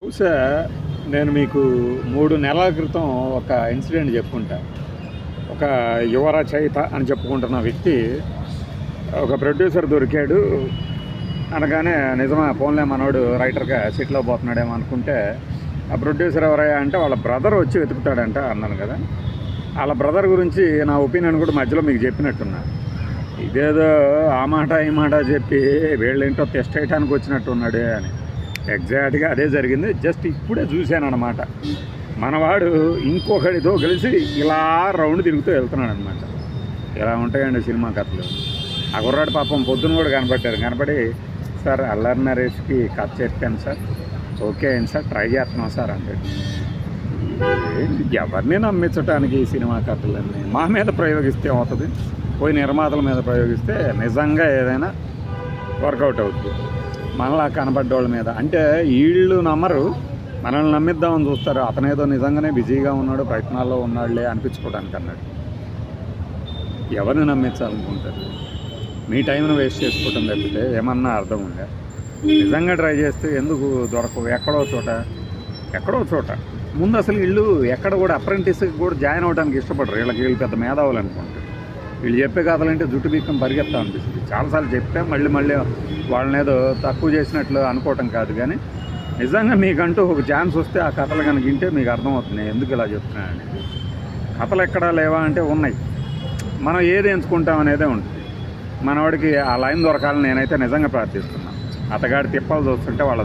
బహుశా నేను మీకు 3 నెలల క్రితం ఒక ఇన్సిడెంట్ చెప్పుకుంటా. ఒక యువ రచయిత అని చెప్పుకుంటున్న వ్యక్తి ఒక ప్రొడ్యూసర్ దొరికాడు అనగానే నిజమా పోన్లే మనోడు రైటర్గా సెటిల్ అయిపోతున్నాడేమో అనుకుంటే ఆ ప్రొడ్యూసర్ ఎవరయ్యా అంటే వాళ్ళ బ్రదర్ వచ్చి వెతుకుతాడంట అన్నాను కదా. వాళ్ళ బ్రదర్ గురించి నా ఒపీనియన్ కూడా మధ్యలో మీకు చెప్పినట్టున్నా. ఇదేదో ఆ మాట ఈ మాట చెప్పి వీళ్ళేంటో టెస్ట్ చేయడానికి వచ్చినట్టు ఉన్నాడే అని. ఎగ్జాక్ట్గా అదే జరిగింది. జస్ట్ ఇప్పుడే చూశాను అనమాట. మనవాడు ఇంకొకడితో కలిసి ఇలా రౌండ్ తిరుగుతూ వెళ్తున్నాడు అనమాట. ఇలా ఉంటాయండి సినిమా కథలు. ఆ కుర్రాడు పాపం పొద్దున కూడా కనపడి సార్ అల్లరి నరేష్కి కథ చెప్పాను సార్, ఓకే అయింది సార్, ట్రై చేస్తున్నాం సార్ అంటే. ఎవరిని నమ్మించడానికి ఈ సినిమా కథలన్నీ మా మీద ప్రయోగిస్తే అవుతుంది, పోయి నిర్మాతల మీద ప్రయోగిస్తే నిజంగా ఏదైనా వర్కౌట్ అవుతుంది. మనలా కనబడ్డోళ్ళ మీద అంటే వీళ్ళు నమ్మరు, మనల్ని నమ్మిద్దామని చూస్తారు. అతనేదో నిజంగానే బిజీగా ఉన్నాడు, ప్రయత్నాల్లో ఉన్నాడులే అనిపించుకోవడానికి అన్నాడు. ఎవరిని నమ్మించాలనుకుంటారు? మీ టైంను వేస్ట్ చేసుకోవటం తప్పితే ఏమన్నా అర్థం ఉందా? నిజంగా ట్రై చేస్తే ఎందుకు దొరకవు? ఎక్కడో చోట ముందు అసలు వీళ్ళు ఎక్కడ కూడా అప్రెంటిస్కి కూడా జాయిన్ అవ్వడానికి ఇష్టపడరు. వీళ్ళు పెద్ద మేధావులు అనుకుంటారు. వీళ్ళు చెప్పే కథలంటే జుట్టు బీక్కం పరిగెత్తా అనిపిస్తుంది. చాలాసార్లు చెప్తే మళ్ళీ వాళ్ళని ఏదో తక్కువ చేసినట్లు అనుకోవటం కాదు, కానీ నిజంగా మీకంటూ ఒక ఛాన్స్ వస్తే ఆ కథలు కనుక వింటే మీకు అర్థమవుతుంది ఎందుకు ఇలా చెప్తున్నానని. కథలు ఎక్కడా లేవా అంటే ఉన్నాయి. మనం ఏది ఎంచుకుంటాం అనేదే ఉంటుంది. మనవాడికి ఆ లైన్ దొరకాలని నేనైతే నిజంగా ప్రార్థిస్తున్నాను. అతగాడి తిప్పాలు చూస్తుంటే వాళ్ళ